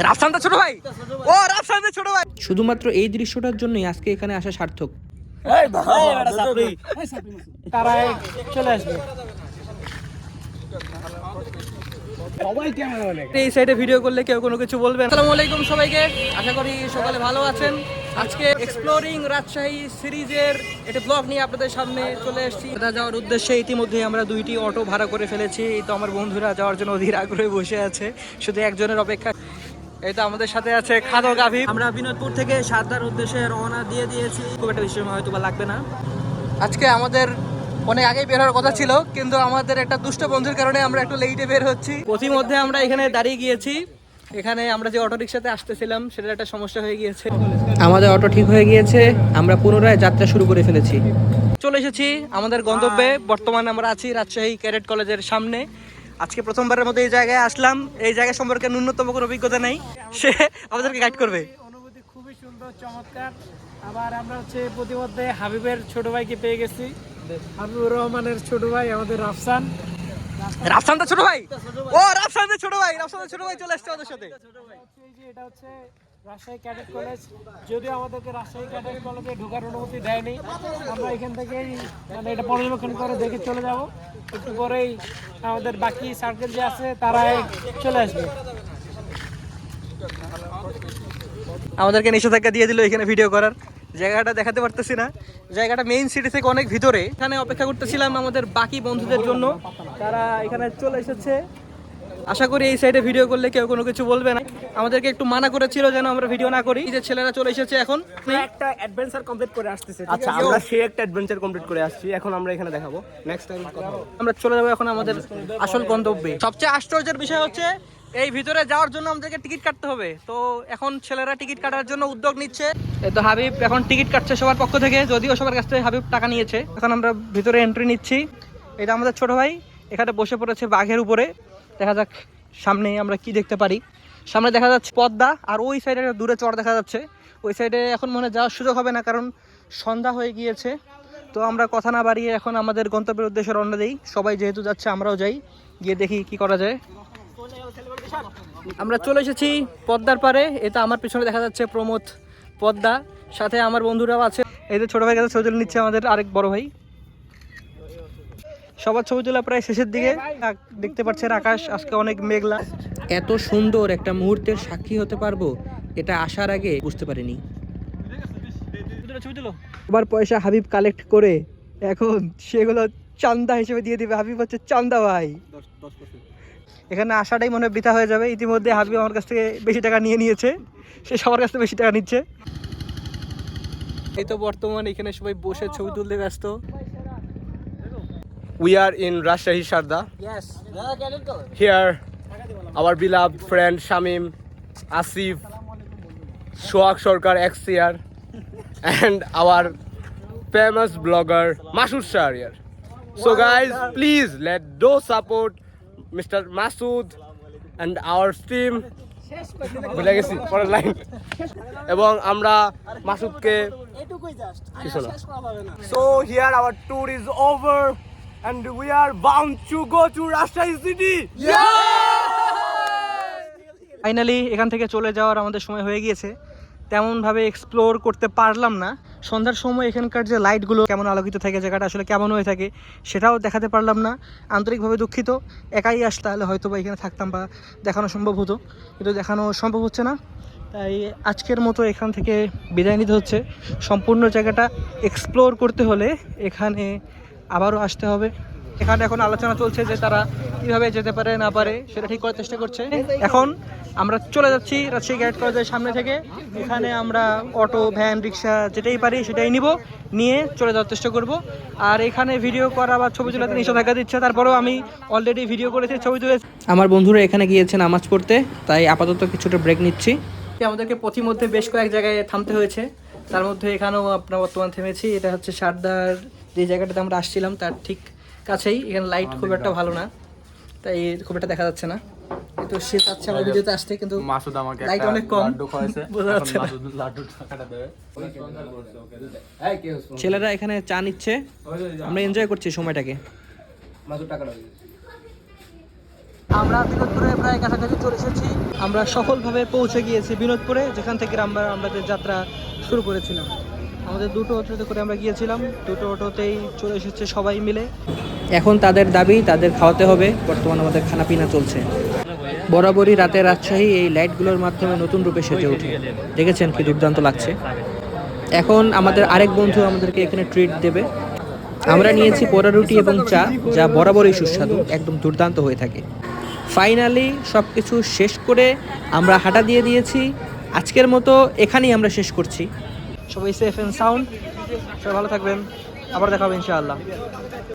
রাফসান ছোট ভাই, ও রাফসান ছোট ভাই। শুধুমাত্র এই দৃশ্যটার জন্যই আজকে এখানে আসা সার্থক। তারা চলে আসবে। এই সাইডে ভিডিও করলে কেউ কোনো কিছু বলবে না। আসসালামু আলাইকুম সবাইকে, আশা করি সকালে ভালো আছেন। আজকে এক্সপ্লোরিং রাজশাহী সিরিজের একটা ব্লগ নিয়ে আপনাদের সামনে চলে এসেছি। যাওয়ার উদ্দেশ্যে ইতিমধ্যে আমরা দুইটি অটো ভাড়া করে ফেলেছি। এই তো আমার বন্ধুরা যাওয়ার জন্য অধীর আগ্রহে বসে আছে, শুধু একজনের অপেক্ষা। এই তো আমাদের সাথে আছে খাদক আবিব। আমরা বিনোদপুর থেকে সাতটার উদ্দেশ্যে রওনা দিয়ে দিয়েছি। খুব একটা বেশি সময় হয়তো বা লাগবে না। আজকে আমাদের অনেক আগেই বের হওয়ার কথা ছিল, কিন্তু আমাদের একটা দুষ্ট বন্ধুর কারণে আমরা একটু লেটে বের হচ্ছি। পথিমধ্যে আমরা এখানে দাঁড়িয়ে গিয়েছি। এখানে আমরা যে অটো রিক্সাতে আসতেছিলাম সেটার একটা সমস্যা হয়ে গিয়েছে। আমাদের অটো ঠিক হয়ে গিয়েছে, আমরা পুনরায় যাত্রা শুরু করে ফেলেছি। চলে এসেছি আমাদের গন্তব্যে। বর্তমানে আমরা আছি রাজশাহী ক্যাডেট কলেজের সামনে। আজকে প্রথমবারের মতো এই জায়গায় আসলাম। এই জায়গা সম্পর্কে ন্যূনতম কোনো অভিজ্ঞতা নেই, সে আমাদেরকে গাইড করবে। অনুভূতি খুবই সুন্দর, চমৎকার। আবার আমরা প্রতিমধ্যে হাবিবের ছোট ভাইকে পেয়ে গেছি। হাবিবুর রহমানের ছোট ভাই আমাদের রাফসান। রাফসান ছোট ভাই, ও রাফসান ছোট ভাই, রাফসান ছোট ভাই চলে আসছে আমাদের সাথে। এটা হচ্ছে রাজশাহী ক্যাডেট কলেজ। যদিও আমাদেরকে রাজশাহী ক্যাডেট কলেজে ঢোকার অনুমতি দেয়নি, আমরা এখান থেকেই মানে এটা পর্যবেক্ষণ করে দেখে চলে যাব। একটু পরেই আমাদের বাকি সার্কেল যে আছে তারা চলে আসবে। আমাদেরকে নিষেধাজ্ঞা দিয়ে দিল এখানে ভিডিও করার। জায়গাটা দেখাতে পারতেছি না, জায়গাটা মেইন সিটি থেকে অনেক ভিতরে। এখানে অপেক্ষা করতেছিলাম আমাদের বাকি বন্ধুদের জন্য, তারা এখানে চলে এসেছে। আশা করি এই সাইডে ভিডিও করলে কেউ কোনো কিছু বলবে না। আমাদেরকে একটু মানা করেছিল যেন আমরা ভিডিও না করি। যে ছেলেরা চলে এসেছে, এখন একটা অ্যাডভেঞ্চার কমপ্লিট করে আসতেছে। আচ্ছা, আমরা সেই একটা অ্যাডভেঞ্চার কমপ্লিট করে আসছি, এখন আমরা এখানে দেখাবো। নেক্সট টাইম আমরা চলে যাবো এখন আমাদের আসল গন্তব্যে। সবচেয়ে আশ্চর্যের বিষয় হচ্ছে এই ভিতরে যাওয়ার জন্য আমাদেরকে টিকিট কাটতে হবে। তো এখন ছেলেরা টিকিট কাটার জন্য উদ্যোগ নিচ্ছে। এই তো হাবিব এখন টিকিট কাটছে সবার পক্ষ থেকে, যদিও সবার কাছ থেকে হাবিব টাকা নিয়েছে। এখন আমরা ভিতরে এন্ট্রি নিচ্ছি। এটা আমাদের ছোট ভাই এখানে বসে পড়েছে বাঘের উপরে। দেখা যাক সামনে আমরা কি দেখতে পারি। সামনে দেখা যাচ্ছে পদ্মা, আর ওই সাইডে দূরে চর দেখা যাচ্ছে। ওই সাইডে এখন মনে যাওয়ার সুযোগ হবে না, কারণ সন্ধ্যা হয়ে গিয়েছে। তো আমরা কথা না বাড়িয়ে এখন আমাদের গন্তব্যের উদ্দেশ্যে রওনা দিই। সবাই যেহেতু যাচ্ছে আমরাও যাই, গিয়ে দেখি কি করা যায়। আমরা চলে এসেছি পদ্মার পারে। এটা আমার পিছনে দেখা যাচ্ছে প্রমোদ পদ্মা, সাথে আমার বন্ধুরাও আছে। এই যে ছোট ভাই কাছে ছবি তুলে নিচ্ছে আমাদের আরেক বড় ভাই। সবার ছবি তোলা প্রায় শেষের দিকে। দেখতে পাচ্ছেন আকাশ আজকে অনেক মেঘলা। এত সুন্দর একটা মুহূর্তের সাক্ষী হতে পারবো এটা আসার আগে বুঝতে পারিনি। আবার পয়সা হাবিব কালেক্ট করে এখন সেগুলো চান্দা হিসেবে দিয়ে দিবে। হাবিব হচ্ছে চান্দা ভাই। এখানে আসাটাই মনে হয় বৃথা হয়ে যাবে। ইতিমধ্যে হাবিব আমার কাছ থেকে বেশি টাকা নিয়ে নিয়েছে, সে সবার কাছ থেকে বেশি টাকা নিচ্ছে। এই তো বর্তমানে এখানে সবাই বসে ছবি তুলতে ব্যস্ত। We are in Rajshahi Sharda. Yes. Here, our beloved friend Shamim, Asif, Shoak Sorkar ex-CR, and our famous blogger Masood Shah here. So guys, please let do support Mr. Masood and our team. ভুলে গেছি পরের line. এবং আমরা মাসুদকে কিছু না। So here our tour is over. And we are bound to go to Rajshahi city. Finally এখান থেকে চলে যাওয়ার আমাদের সময় হয়ে গিয়েছে। তেমনভাবে এক্সপ্লোর করতে পারলাম না। সন্ধ্যার সময় এখানকার যে লাইটগুলো কেমন আলোকিত থাকে, জায়গাটা আসলে কেমন হয়ে থাকে সেটাও দেখাতে পারলাম না। আন্তরিকভাবে দুঃখিত। একাই আসতে তাহলে হয়তো বা এখানে থাকতাম বা দেখানো সম্ভব হতো, কিন্তু দেখানো সম্ভব হচ্ছে না। তাই আজকের মতো এখান থেকে বিদায় নিতে হচ্ছে। সম্পূর্ণ জায়গাটা এক্সপ্লোর করতে হলে এখানে আবারও আসতে হবে। এখানে এখন আলোচনা চলছে যে তারা কীভাবে যেতে পারে না পারে সেটা ঠিক করার চেষ্টা করছে। এখন আমরা চলে যাচ্ছি রাজশাহী ক্যাডেট কলেজের সামনে থেকে। এখানে আমরা অটো, ভ্যান, রিক্সা যেটাই পারি সেটাই নিয়ে চলে যাওয়ার চেষ্টা করব। আর এখানে ভিডিও করা বা ছবি তোলাতে নিষেধাজ্ঞা দিচ্ছে, তারপরেও আমি অলরেডি ভিডিও করেছি, ছবি তুলেছি। আমার বন্ধুরা এখানে গিয়েছে নামাজ পড়তে, তাই আপাতত কিছুটা ব্রেক নিচ্ছি। আমাদেরকে পথিমধ্যে বেশ কয়েক জায়গায় থামতে হয়েছে, তার মধ্যে এখানেও আপনার বর্তমান থেমেছি। এটা হচ্ছে সারদার যে জায়গাটাতে আমরা আসছিলাম তার ঠিক কাছেই। এখানে লাইট খুব একটা ভালো না, তাই খুব একটা দেখা যাচ্ছে না। তো সে চাচ্ছে আমার ভিডিওতে আসতে, কিন্তু মাসুদ আমাকে লাইট অনেক কম, বোঝা যাচ্ছে না। ছেলেরা এখানে চা নিচ্ছে, আমরা এনজয় করছি সময়টাকে। আমরা বিনোদপুরে প্রায় কাছাকাছি চলে এসেছি। আমরা সফলভাবে পৌঁছে গিয়েছি বিনোদপুরে, যেখান থেকে আমরা আমাদের যাত্রা শুরু করেছিলাম। আমাদের দুটো অটোতে করে আমরা গিয়েছিলাম, দুটো অটোতেই চলে এসেছে সবাই মিলে। এখন তাদের দাবি তাদের খাওয়াতে হবে। বর্তমানে আমাদের খানাপিনা চলছে। বরাবরই রাতে রাজশাহী এই লাইটগুলোর মাধ্যমে নতুন রূপে সেজে ওঠে। দেখেছেন কি দুর্দান্ত লাগছে। এখন আমাদের আরেক বন্ধু আমাদেরকে এখানে ট্রিট দেবে। আমরা নিয়েছি পোড়া রুটি এবং চা, যা বরাবরই সুস্বাদু, একদম দুর্দান্ত হয়ে থাকে। ফাইনালি সব কিছু শেষ করে আমরা হাঁটা দিয়ে দিয়েছি। আজকের মতো এখানেই আমরা শেষ করছি। সবাই সেফ অ্যান্ড সাউন্ড, সবাই ভালো থাকবেন। আবার দেখা হবে ইনশাআল্লাহ।